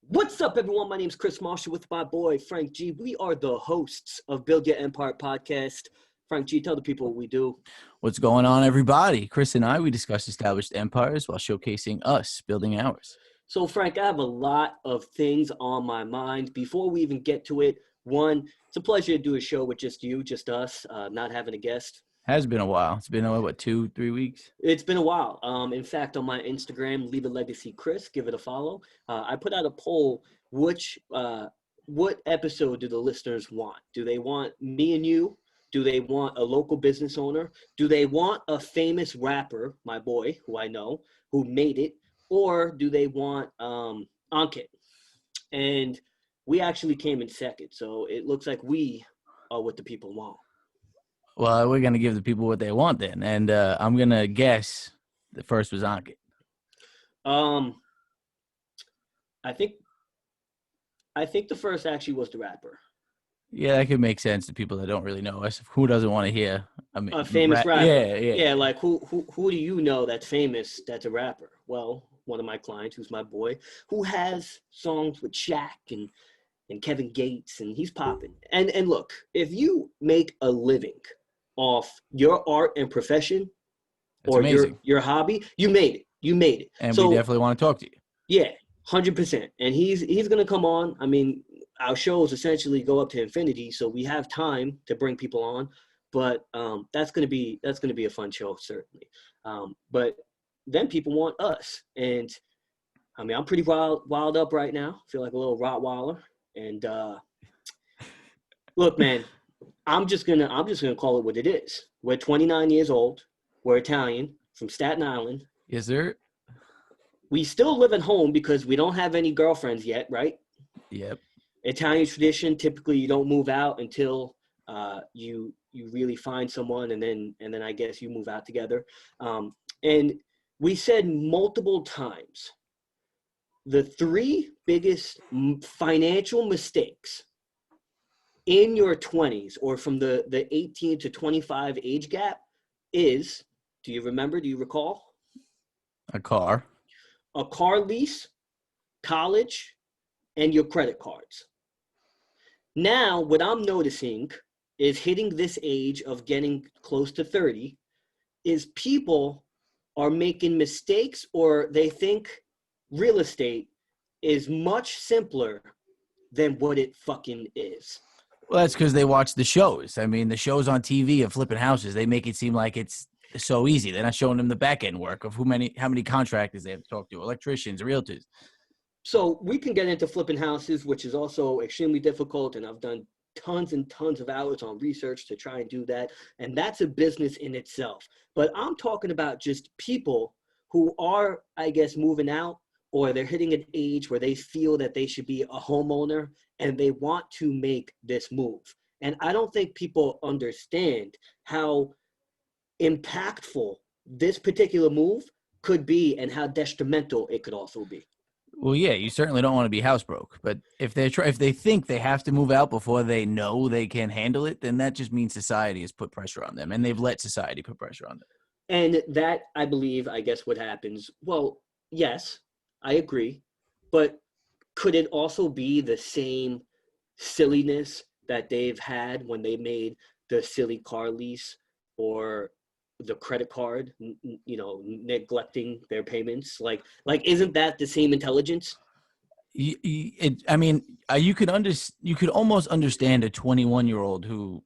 What's up, everyone? My name is Chris Marshall with my boy, Frank G. We are the hosts of Build Your Empire podcast. Frank G, tell the people what we do. What's going on, everybody? Chris and I, we discuss established empires while showcasing us building ours. So, Frank, I have a lot of things on my mind. Before we even get to it, one, it's a pleasure to do a show with just you, just us, not having a guest. Has been a while. It's been, what, 2-3 weeks? It's been a while. In fact, on my Instagram, Leave a Legacy Chris, give it a follow. I put out a poll, what episode do the listeners want? Do they want me and you? Do they want a local business owner? Do they want a famous rapper, my boy, who I know, who made it? Or do they want Ankit? And we actually came in second. So it looks like we are what the people want. Well, we're going to give the people what they want then. And I'm going to guess the first was Ankit. I think the first actually was the rapper. Yeah, that could make sense to people that don't really know us. Who doesn't want to hear a famous rapper? Yeah. Like who do you know that's famous that's a rapper? Well, one of my clients, who's my boy, who has songs with Shaq and Kevin Gates, and he's popping. And look, if you make a living off your art and profession, that's or amazing. Your hobby, you made it. And so, we definitely want to talk to you. Yeah, 100%. And he's gonna come on. I mean, our shows essentially go up to infinity, so we have time to bring people on. But that's gonna be a fun show, certainly. But then people want us, and I mean, I'm pretty wild up right now. I feel like a little Rottweiler. And look, man, I'm just gonna call it what it is. We're 29 years old. We're Italian from Staten Island. Yes, sir. We still live at home because we don't have any girlfriends yet, right? Yep. Italian tradition, typically you don't move out until you really find someone, and then I guess you move out together. And we said multiple times, the three biggest financial mistakes in your 20s or from the 18 to 25 age gap is, do you recall? A car lease, college, and your credit cards. Now, what I'm noticing is hitting this age of getting close to 30 is people are making mistakes, or they think real estate is much simpler than what it fucking is. Well, that's because they watch the shows. I mean, the shows on TV of flipping houses, they make it seem like it's so easy. They're not showing them the back end work of how many contractors they have to talk to, electricians, realtors. So we can get into flipping houses, which is also extremely difficult, and I've done tons and tons of hours on research to try and do that, and that's a business in itself. But I'm talking about just people who are, I guess, moving out, or they're hitting an age where they feel that they should be a homeowner and they want to make this move. And I don't think people understand how impactful this particular move could be and how detrimental it could also be. Well, yeah, you certainly don't want to be house broke, but if they think they have to move out before they know they can handle it, then that just means society has put pressure on them, and they've let society put pressure on them. And that, I guess what happens, well, yes, I agree, but could it also be the same silliness that they've had when they made the silly car lease or the credit card, neglecting their payments? Like, isn't that the same intelligence? You could almost understand a 21-year-old who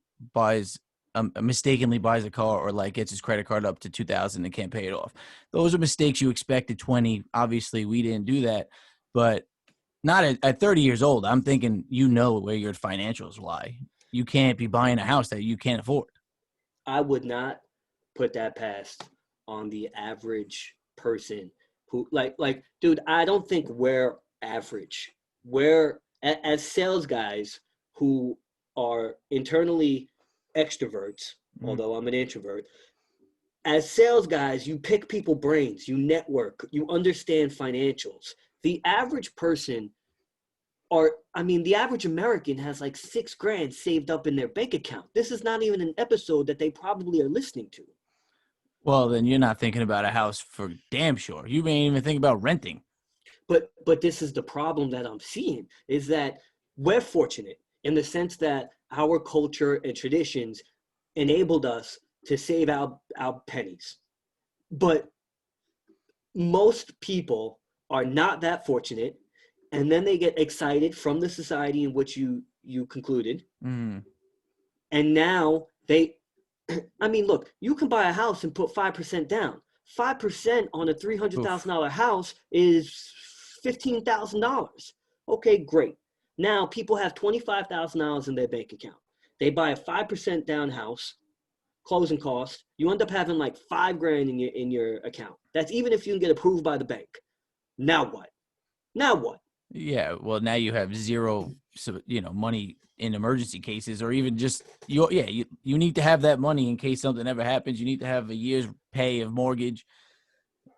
mistakenly buys a car or like gets his credit card up to $2,000 and can't pay it off. Those are mistakes you expect at 20. Obviously, we didn't do that, but not at 30 years old. I'm thinking, where your financials lie. You can't be buying a house that you can't afford. I would not put that past on the average person who like, dude, I don't think we're average. We're as sales guys who are internally extroverts, although I'm an introvert. As sales guys, you pick people brains, you network, you understand financials. The average person the average American has like $6,000 saved up in their bank account. This is not even an episode that they probably are listening to. Well, then you're not thinking about a house for damn sure. You may even think about renting. but this is the problem that I'm seeing, is that we're fortunate in the sense that our culture and traditions enabled us to save our pennies. But most people are not that fortunate, and then they get excited from the society in which you concluded, Mm. and now they, I mean, look, you can buy a house and put 5% down. 5% on a Oof. $300,000 house is $15,000. Okay, great. Now people have $25,000 in their bank account. They buy a 5% down house, closing cost. You end up having like 5 grand in your account. That's even if you can get approved by the bank. Now what? Now what? Yeah, well, now you have zero, money in emergency cases, or even just you need to have that money in case something ever happens. You need to have a year's pay of mortgage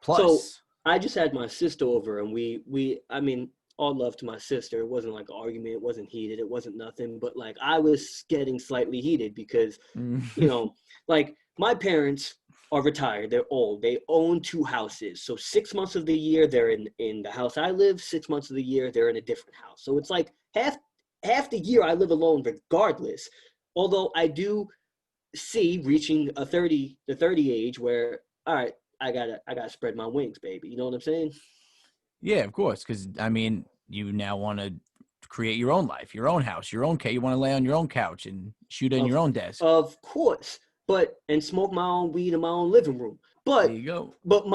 So plus. I just had my sister over, and we I mean, all love to my sister. It wasn't like an argument, it wasn't heated, it wasn't nothing, but like I was getting slightly heated because, you Mm. know, like my parents are retired, they're old, they own 2 houses. So 6 months of the year they're in the house I live, 6 months of the year they're in a different house. So it's like half the year I live alone regardless. Although I do see reaching the 30 age where, all right, I gotta spread my wings, baby. You know what I'm saying? Yeah, of course, because I mean, you now want to create your own life, your own house, your own You want to lay on your own couch and shoot in Of your own desk. of course. But and smoke my own weed in my own living room. There But you go. but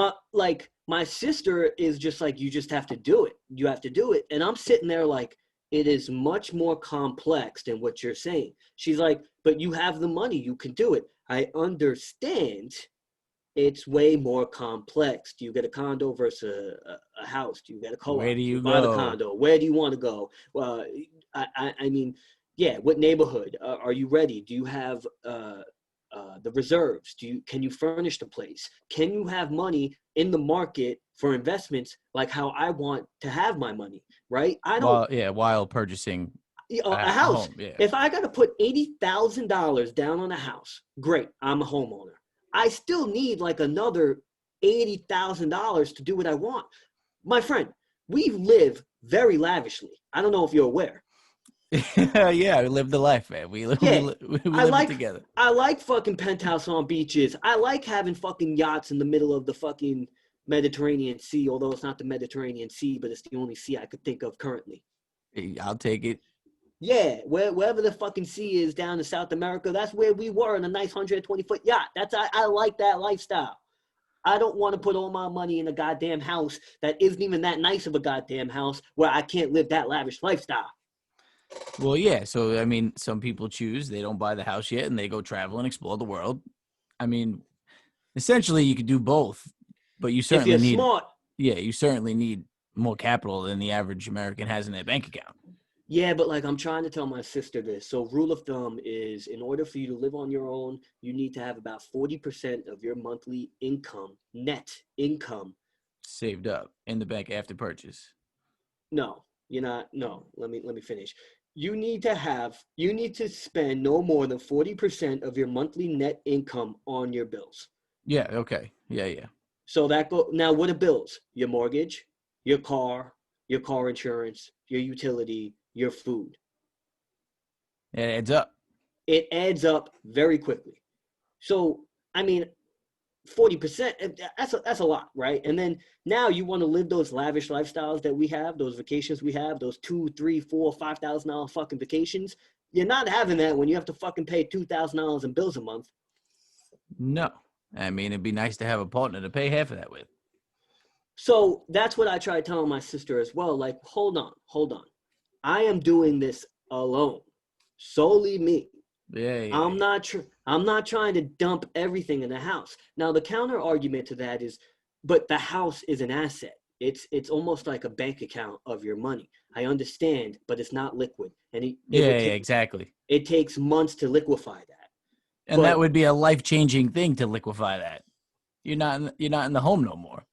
my sister is just like, you just have to do it. You have to do it. And I'm sitting there like, it is much more complex than what you're saying. She's like, but you have the money, you can do it. I understand. It's way more complex. Do you get a condo versus a house? Do you get a Where co-op? do Do you you buy the go? condo? Where do you want to go? Well, I mean, yeah. What neighborhood are you ready? Do you have the reserves? Can you furnish the place? Can you have money in the market for investments like how I want to have my money? Right? I don't. While purchasing A a house. home. Yeah. If I got to put $80,000 down on a house, great. I'm a homeowner. I still need like another $80,000 to do what I want. My friend, we live very lavishly. I don't know if you're aware. Yeah, we live the life, man. Yeah, We I live it like together. I like fucking penthouse on beaches. I like having fucking yachts in the middle of the fucking Mediterranean Sea, although it's not the Mediterranean Sea, but it's the only sea I could think of currently. I'll take it. Yeah, wherever the fucking sea is down in South America, that's where we were in a nice 120-foot yacht. I like that lifestyle. I don't want to put all my money in a goddamn house that isn't even that nice of a goddamn house where I can't live that lavish lifestyle. Well, yeah. So I mean, some people choose they don't buy the house yet and they go travel and explore the world. I mean, essentially, you could do both, but If you're smart, you certainly need more capital than the average American has in their bank account. yeah, but like I'm trying to tell my sister this. So rule of thumb is, in order for you to live on your own, you need to have about 40% of your monthly income, net income. Saved up in the bank after purchase. No, you're not. No, let me finish. You need to spend no more than 40% of your monthly net income on your bills. Yeah. Okay. Yeah. Yeah. So that go now, what are bills? Your mortgage, your car insurance, your utility, your food. It adds up. It adds up very quickly. So I mean, 40%, that's a lot, right? And then now you want to live those lavish lifestyles that we have, those vacations we have, those 2, 3, 4, $5,000 fucking vacations. You're not having that when you have to fucking pay $2,000 in bills a month. No. I mean, it'd be nice to have a partner to pay half of that with. So that's what I try telling my sister as well. Like, hold on. I am doing this alone, solely me. Yeah. Yeah. I'm not trying to dump everything in the house. Now the counter argument to that is, but the house is an asset. It's almost like a bank account of your money. I understand, but it's not liquid, and it Yeah. would Yeah. take Exactly. it takes months to liquefy that. And that But would be a life-changing thing to liquefy that. You're not in the home no more.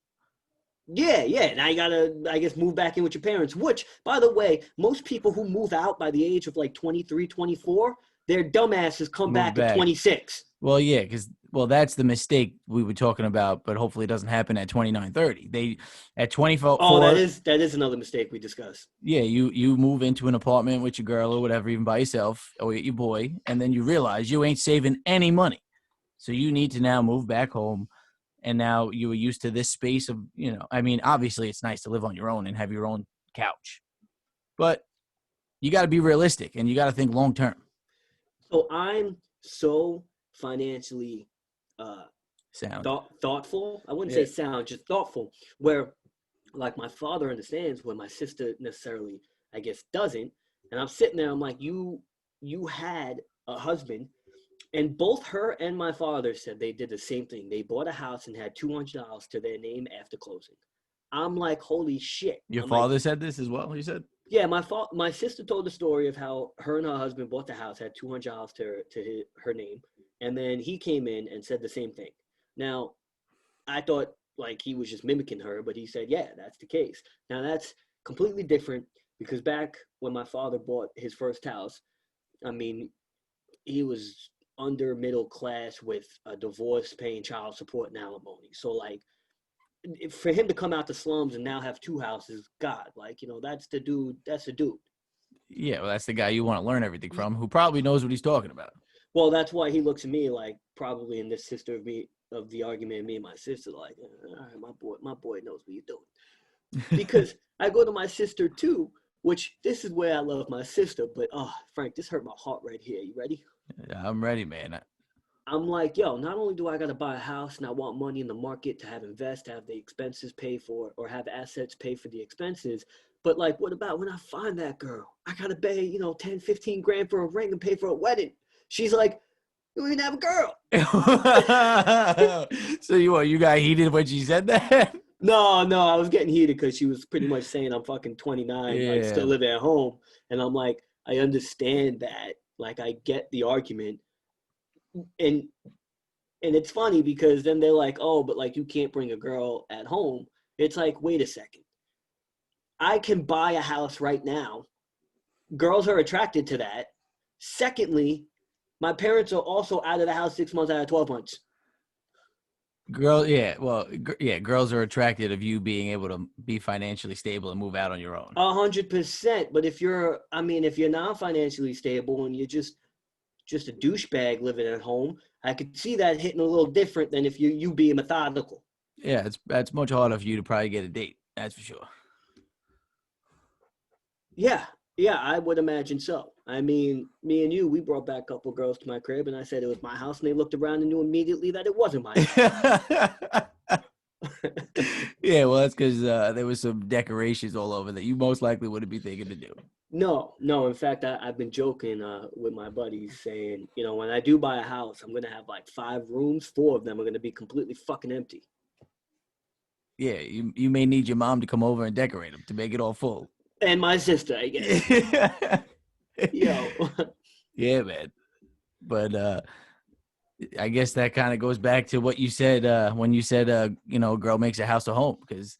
yeah. Now you gotta, I guess, move back in with your parents. Which, by the way, most people who move out by the age of like 23, 24, their dumbasses come Move back at back. 26. Well, yeah, because that's the mistake we were talking about, but hopefully it doesn't happen at 29, 30. They at 24, Oh, that is another mistake we discussed. yeah, you move into an apartment with your girl or whatever, even by yourself or with your boy, and then you realize you ain't saving any money. So you need to now move back home. And now you were used to this space of, I mean, obviously it's nice to live on your own and have your own couch, but you got to be realistic and you got to think long term. So I'm so financially Sound. thoughtful. I wouldn't say Yeah. sound, just thoughtful. Where like my father understands, where my sister necessarily, I guess, doesn't. And I'm sitting there, I'm like, you had a husband, and both her and my father said they did the same thing. They bought a house and had $200 to their name after closing. I'm like, holy shit. Your I'm like, father said this as well, you said? yeah, my sister told the story of how her and her husband bought the house, had $200 to her name, and then he came in and said the same thing. Now, I thought like he was just mimicking her, but he said, yeah, that's the case. Now that's completely different because back when my father bought his first house, I mean, he was under middle class with a divorce, paying child support and alimony. So like for him to come out the slums and now have two houses, God, like, that's the dude. That's the dude. Yeah, well, that's the guy you want to learn everything from, who probably knows what he's talking about. Well, that's why he looks at me like probably in this sister of the argument, me and my sister, like, all right, my boy knows what he's doing. Because I go to my sister too, which this is where I love my sister, but Frank, this hurt my heart right here. You ready? I'm ready, man. I'm like, yo, not only do I gotta buy a house and I want money in the market to have invest, to have the expenses pay for, or have assets pay for the expenses, but like, what about when I find that girl? I gotta pay, 10, 15 grand for a ring and pay for a wedding. She's like, you don't even have a girl. So you got heated when she said that? No, I was getting heated because she was pretty much saying I'm fucking 29, like still Yeah. living at home. And I'm like, I understand that. Like, I get the argument. And it's funny because then they're like, oh, but like you can't bring a girl at home. It's like, wait a second. I can buy a house right now. Girls are attracted to that. Secondly, my parents are also out of the house 6 months out of 12 months. Girls are attracted of you being able to be financially stable and move out on your own. 100%. But if you're not financially stable and you're just a douchebag living at home, I could see that hitting a little different than if you being methodical. Yeah, that's much harder for you to probably get a date. That's for sure. Yeah, I would imagine so. I mean, me and you, we brought back a couple girls to my crib, and I said it was my house, and they looked around and knew immediately that it wasn't my house. Yeah, well, that's because there was some decorations all over that you most likely wouldn't be thinking to do. No. In fact, I've been joking with my buddies saying, when I do buy a house, I'm gonna have like 5 rooms. 4 of them are gonna be completely fucking empty. Yeah, you may need your mom to come over and decorate them to make it all full. And my sister, I guess. Yo. Yeah, man. But I guess that kind of goes back to what you said when you said a girl makes a house a home, because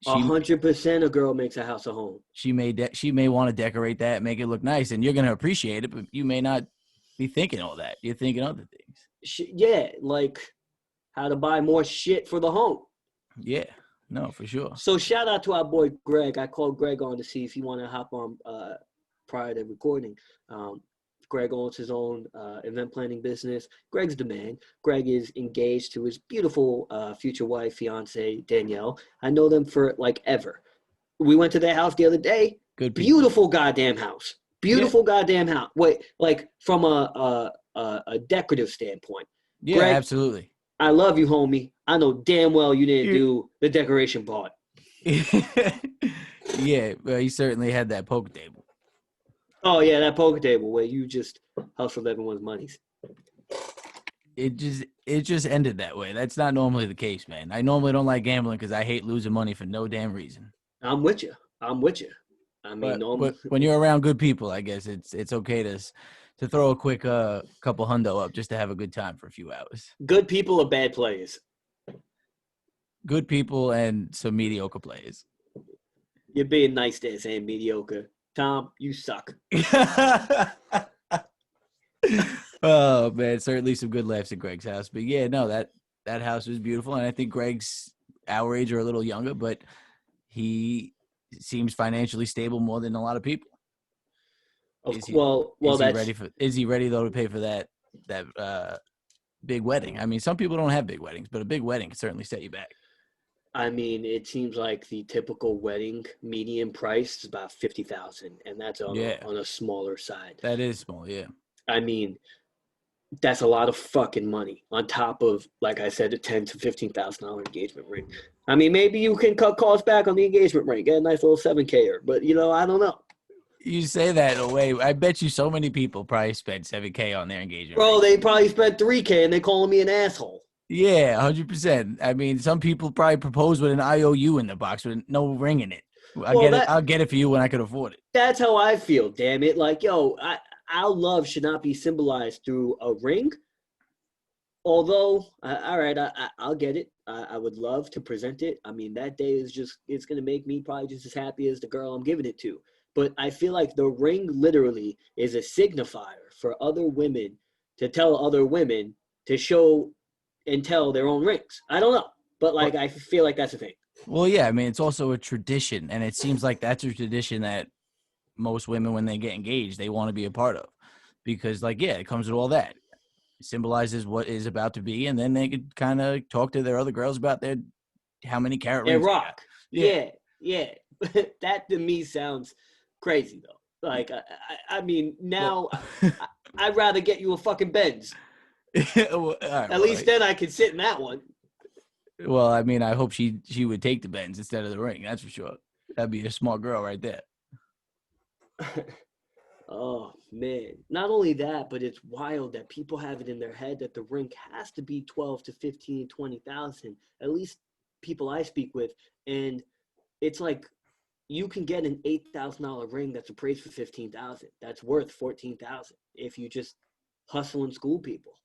she 100% a girl makes a house a home. she may want to decorate that, make it look nice, and you're gonna appreciate it, but you may not be thinking all that. You're thinking other things. Yeah, like how to buy more shit for the home. Yeah, no, for sure. So shout out to our boy Greg. I called Greg on to see if he want to hop on prior to recording. Greg owns his own event planning business. Greg's the man. Greg is engaged to his beautiful future wife, fiance, Danielle. I know them for like ever. We went to their house the other day. Good people. Beautiful goddamn house. Beautiful goddamn house. Wait, like from a decorative standpoint. Yeah, Greg, absolutely. I love you, homie. I know damn well you didn't do the decoration part. Yeah, well, he certainly had that poker table. Oh yeah, that poker table where you just hustled everyone's monies. It just ended that way. That's not normally the case, man. I normally don't like gambling because I hate losing money for no damn reason. I'm with you. I mean, but when you're around good people, I guess it's okay to throw a quick couple hundo up just to have a good time for a few hours. Good people or bad players? Good people and some mediocre players. You're being nice there saying mediocre. Tom, you suck. Oh man, certainly some good laughs at Greg's house. But yeah, no, that house was beautiful, and I think Greg's our age or a little younger, but he seems financially stable more than a lot of people. Of Is he well, that's. is he ready though to pay for that big wedding? I mean, some people don't have big weddings, but a big wedding can certainly set you back. I mean, it seems like the typical wedding median price is about 50,000, and that's Yeah, on a smaller side. that is small. Yeah. I mean, that's a lot of fucking money on top of, like I said, a $10,000 to $15,000 engagement ring. I mean, maybe you can cut costs back on the engagement ring, get a nice little 7K, but I don't know. You say that in a way. I bet you so many people probably spent 7K on their engagement Bro, ring. they probably spent 3K and they calling me an asshole. Yeah, 100%. I mean, some people probably propose with an IOU in the box with no ring in it. I'll Well, get it. I'll get it for you when I can afford it. that's how I feel. Damn it! Like, yo, our love should not be symbolized through a ring. Although, all right, I'll get it. I would love to present it. I mean, that day is it's going to make me probably just as happy as the girl I'm giving it to. But I feel like the ring literally is a signifier for other women to tell other women to show and tell their own rings. I don't know. But, like, Well, I feel like that's a thing. well, yeah. I mean, it's also a tradition, and it seems like that's a tradition that most women, when they get engaged, they want to be a part of, because, like, yeah, it comes with all that. It symbolizes what is about to be, and then they could kind of talk to their other girls about their how many carat And rings they got. rock. Yeah. Yeah, yeah. That to me sounds crazy, though. Like, I mean, Well, now I'd rather get you a fucking Benz. all right, At least then I could sit in that one. well, I mean, I hope she would take the Benz instead of the ring. That's for sure. That'd be a smart girl right there. Oh man! Not only that, but it's wild that people have it in their head that the rink has to be 12 to 15, 20,000. At least people I speak with, and it's like you can get an $8,000 ring that's appraised for 15,000. That's worth 14,000 if you just hustle and school people.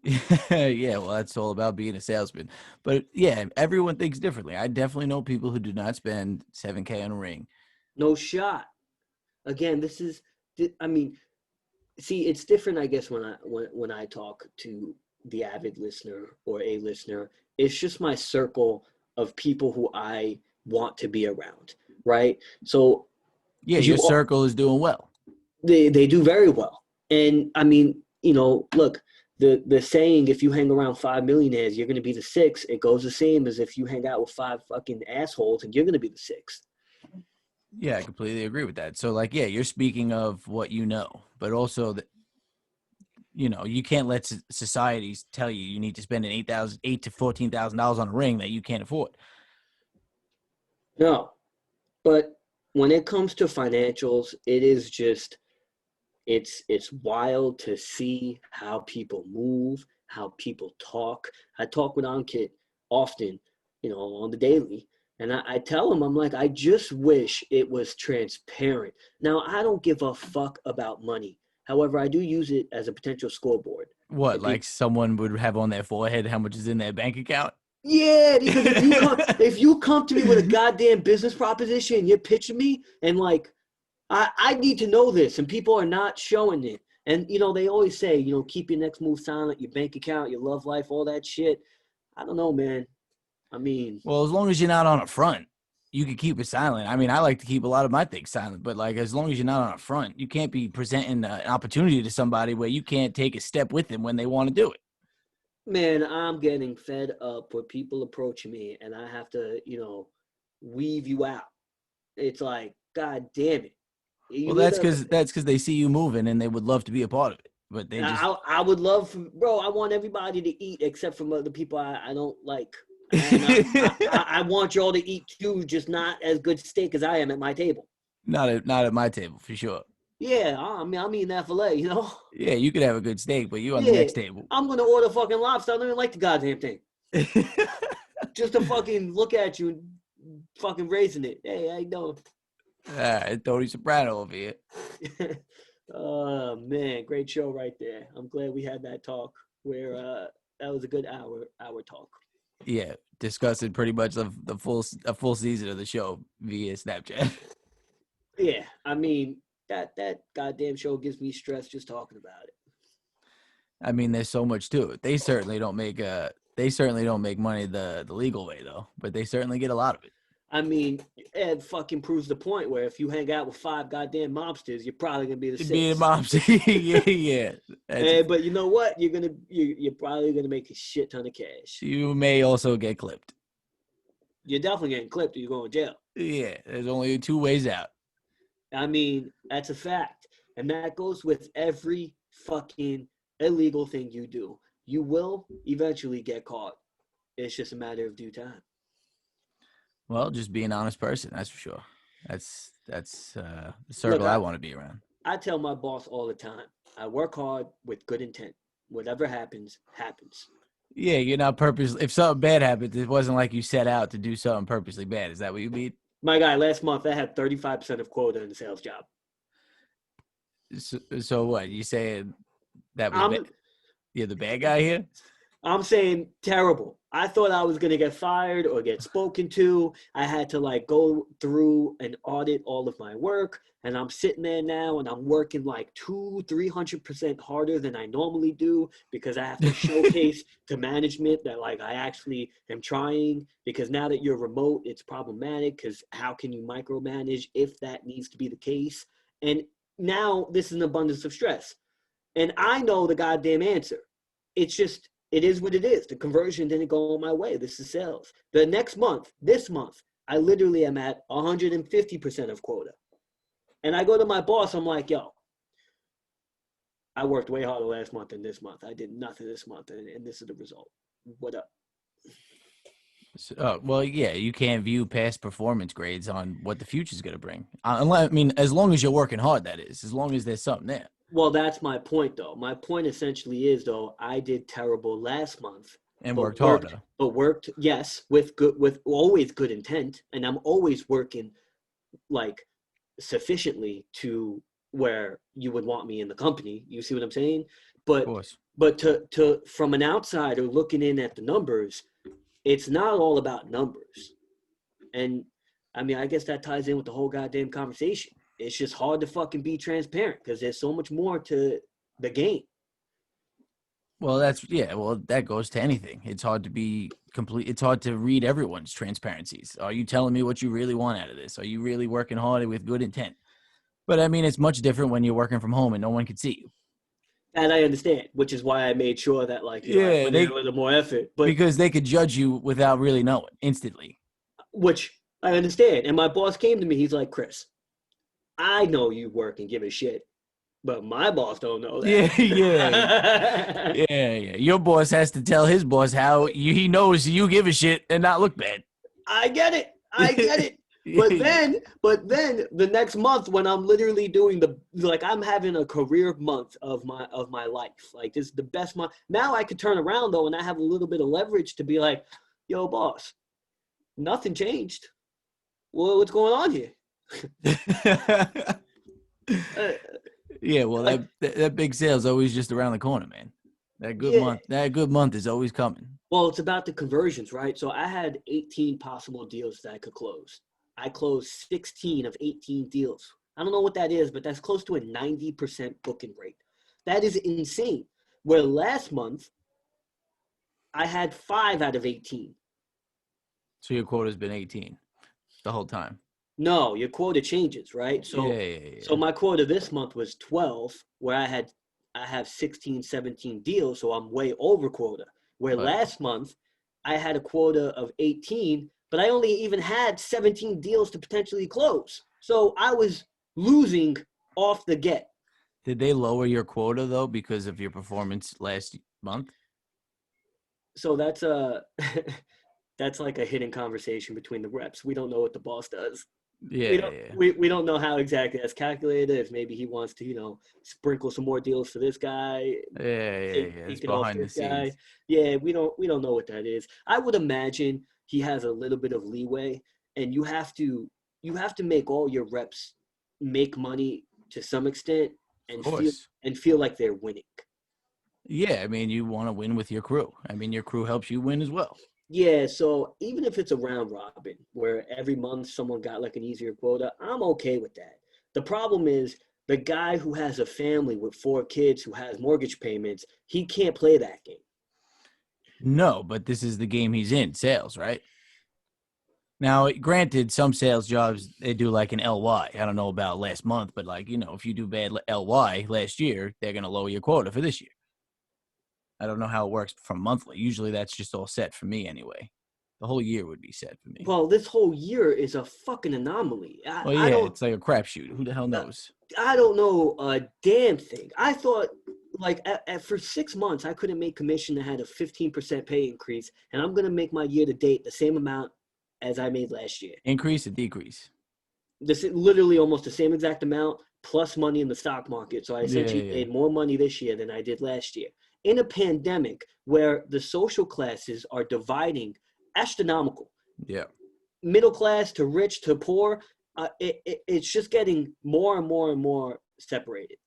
Yeah, well, that's all about being a salesman. But yeah, everyone thinks differently. I definitely know people who do not spend 7K on a ring. No shot. Again, I mean, see, it's different, I guess, when I talk to the avid listener or a listener. It's just my circle of people who I want to be around, right? So Yeah, your you circle is doing well. they do very well, and I mean, look, the saying, if you hang around five millionaires, you're going to be the sixth. It goes the same as if you hang out with five fucking assholes, and you're going to be the sixth. Yeah, I completely agree with that. So, like, yeah, you're speaking of what you know, but also that you can't let societies tell you need to spend an eight to $14,000 on a ring that you can't afford. No, but when it comes to financials, it is just it's wild to see how people move, how people talk. I talk with Ankit often, on the daily, and I tell him, I'm like, I just wish it was transparent. Now, I don't give a fuck about money. However, I do use it as a potential scoreboard. What, If like people, someone would have on their forehead how much is in their bank account? yeah, because if you come to me with a goddamn business proposition, you're pitching me, and like I need to know this, and people are not showing it. And they always say, keep your next move silent, your bank account, your love life, all that shit. I don't know, man. I mean, Well, as long as you're not on a front, you can keep it silent. I mean, I like to keep a lot of my things silent, but like as long as you're not on a front, you can't be presenting an opportunity to somebody where you can't take a step with them when they want to do it. man, I'm getting fed up with people approaching me, and I have to, weave you out. It's like, God damn it. Well, You that's either because they see you moving and they would love to be a part of it, but they just I would love for, bro. I want everybody to eat except from other people I don't like, and I want y'all to eat too, just not as good steak as I am at my table. not at my table for sure. Yeah, I'm eating that filet. Yeah, you could have a good steak, but you on the Yeah, next table. I'm gonna order fucking lobster. I don't even like the goddamn thing. Just to fucking look at you and fucking raising it. Hey, how you doing? Tony Soprano over here. Oh man, great show right there. I'm glad we had that talk where that was a good hour talk. Yeah, discussing pretty much a full season of the show via Snapchat. Yeah, I mean that goddamn show gives me stress just talking about it. I mean, there's so much to it. They certainly don't make money the legal way though, but they certainly get a lot of it. I mean, Ed fucking proves the point where if you hang out with 5 goddamn mobsters, you're probably gonna be the Being sixth. moms, yeah, yeah. That's But you know what? You're probably gonna make a shit ton of cash. you may also get clipped. You're definitely getting clipped or you're going to jail. Yeah, there's only two ways out. I mean, that's a fact. And that goes with every fucking illegal thing you do. You will eventually get caught. It's just a matter of due time. Well, just be an honest person, that's for sure. That's the Look, circle I want to be around. I tell my boss all the time, I work hard with good intent. Whatever happens, happens. Yeah, you're not purposely. If something bad happens, it wasn't like you set out to do something purposely bad. Is that what you mean? My guy, last month I had 35% of quota in the sales job. So what? You saying that was I'm bad? You're the bad guy here? I'm saying terrible. I thought I was going to get fired or get spoken to. I had to like go through and audit all of my work. And I'm sitting there now and I'm working like 300% harder than I normally do because I have to showcase to management that like I actually am trying, because now that you're remote, it's problematic because how can you micromanage if that needs to be the case? And now this is an abundance of stress. And I know the goddamn answer. It's just, it is what it is. The conversion didn't go my way. This is sales. The next month, this month, I literally am at 150% of quota. And I go to my boss, I'm like, yo, I worked way harder last month than this month. I did nothing this month, and this is the result. What up? So, well, yeah, you can't view past performance grades on what the future's going to bring. Unless, I mean, as long as you're working hard, that is. As long as there's something there. Well, that's my point, though. My point essentially is, though, I did terrible last month. And worked harder. But worked, yes, with always good intent. And I'm always working, like, sufficiently to where you would want me in the company. You see what I'm saying? But to from an outsider looking in at the numbers, it's not all about numbers. And I mean, I guess that ties in with the whole goddamn conversation. It's just hard to fucking be transparent because there's so much more to the game. Well, that goes to anything. It's hard to be complete. It's hard to read everyone's transparencies. Are you telling me what you really want out of this? Are you really working hard with good intent? But I mean, it's much different when you're working from home and no one can see you. And I understand, which is why I made sure that, like, I put in a little more effort. But because they could judge you without really knowing instantly. Which I understand. And my boss came to me. He's like, Chris, I know you work and give a shit, but my boss don't know that. Yeah. Your boss has to tell his boss how he knows you give a shit and not look bad. I get it. But then the next month when I'm literally doing I'm having a career month of my life. Like, this is the best month. Now I could turn around though, and I have a little bit of leverage to be like, yo, boss, nothing changed. Well, what's going on here? Yeah, well, that big sale's always just around the corner, man. That good month is always coming. Well, it's about the conversions, right? So I had 18 possible deals that I could close. I closed 16 of 18 deals. I don't know what that is, but that's close to a 90% booking rate. That is insane. Where last month, I had 5 out of 18. So your quota's been 18 the whole time? No, your quota changes, right? So, So my quota this month was 12, where I have 16, 17 deals, so I'm way over quota. Where last month, I had a quota of 18, but I only even had 17 deals to potentially close. So I was losing off the get. Did they lower your quota, though, because of your performance last month? So that's that's like a hidden conversation between the reps. We don't know what the boss does. We don't know how exactly that's calculated. If maybe he wants to, sprinkle some more deals for this guy. It's behind the scenes. Yeah, we don't know what that is. I would imagine he has a little bit of leeway, and you have to make all your reps make money to some extent and feel like they're winning. Yeah, I mean, you want to win with your crew. I mean, your crew helps you win as well. Yeah, so even if it's a round robin where every month someone got like an easier quota, I'm okay with that. The problem is The guy who has a family with 4 kids who has mortgage payments, he can't play that game. No, but this is the game he's in, sales, right? Now, granted, some sales jobs, they do like an LY. I don't know about last month, but like, if you do bad LY last year, they're going to lower your quota for this year. I don't know how it works from monthly. Usually that's just all set for me anyway. The whole year would be set for me. Well, this whole year is a fucking anomaly. Well, I yeah, don't it's like a crapshoot. Who the hell knows? I don't know a damn thing. I thought like for 6 months I couldn't make commission that had a 15% pay increase, and I'm gonna make my year to date the same amount as I made last year. Increase or decrease? This is literally almost the same exact amount plus money in the stock market. So I essentially Yeah. made more money this year than I did last year. In a pandemic where the social classes are dividing astronomical, Yeah. middle class to rich to poor, it's just getting more and more and more separated.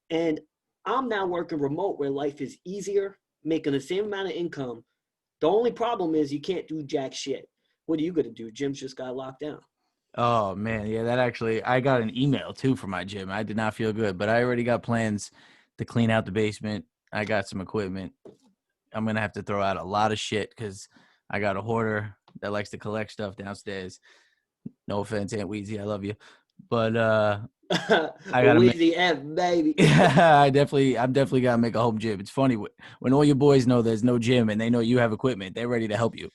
And I'm now working remote where life is easier, making the same amount of income. The only problem is you can't do jack shit. What are you going to do? Gyms just got locked down. Oh, man. Yeah, that actually, I got an email too from my gym. I did not feel good, but I already got plans to clean out the basement. I got some equipment. I'm going to have to throw out a lot of shit because I got a hoarder that likes to collect stuff downstairs. No offense, Aunt Weezy. I love you. But I got to make. Weezy F, baby. Yeah, I'm definitely got to make a home gym. It's funny when all your boys know there's no gym and they know you have equipment, they're ready to help you.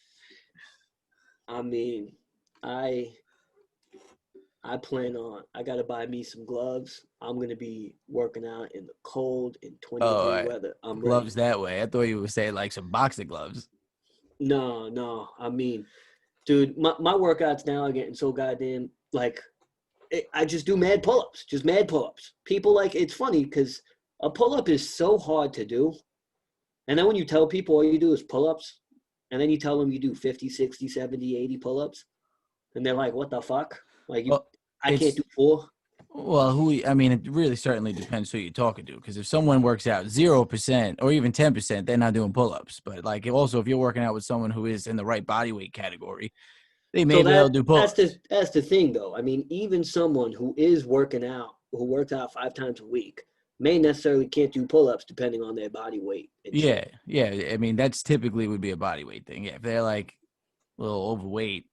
I mean, I plan on, I got to buy me some gloves. I'm going to be working out in the cold in 20-degree weather. I'm gloves ready. that way. I thought you would say like some boxing gloves. No. I mean, dude, my workouts now are getting so goddamn, like, I just do mad pull-ups, just mad pull-ups. People like, it's funny because a pull-up is so hard to do. And then when you tell people all you do is pull-ups, and then you tell them you do 50, 60, 70, 80 pull-ups, and they're like, what the fuck? Like, Well, I can't it's do 4. well, I mean, it really certainly depends who you're talking to. Because if someone works out 0% or even 10%, they're not doing pull-ups. But like, if you're working out with someone who is in the right body weight category, they may So be able to do pull-ups. that's the thing though. I mean, even someone who is working out, who works out 5 times a week, may necessarily can't do pull-ups depending on their body weight and Yeah, shit. yeah. I mean, that's typically would be a body weight thing. Yeah, if they're like a little overweight,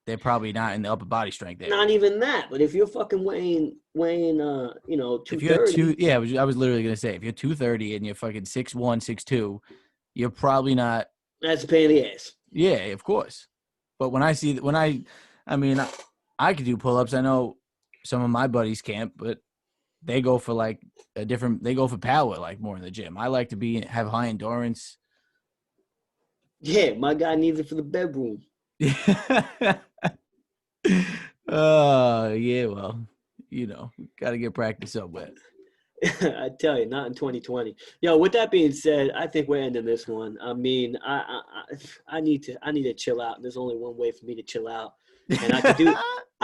they're probably not in the upper body strength Not area. even that, but if you're fucking weighing If you're 230, I was literally gonna say if you're 230 and you're fucking 6'1", 6'2", you're probably not. that's a pain in the ass. Yeah, of course. But I mean, I could do pull-ups. I know some of my buddies can't, but they go for like they go for power like more in the gym. I like to have high endurance. Yeah, my guy needs it for the bedroom. Yeah, well, got to get practice somewhere. I tell you, not in 2020. Yo, with that being said, I think we're ending this one. I mean, I need to chill out. There's only one way for me to chill out, and I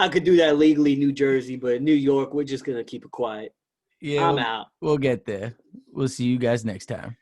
could do that legally in New Jersey, but in New York, we're just gonna keep it quiet. Yeah, I'm out. we'll get there. We'll see you guys next time.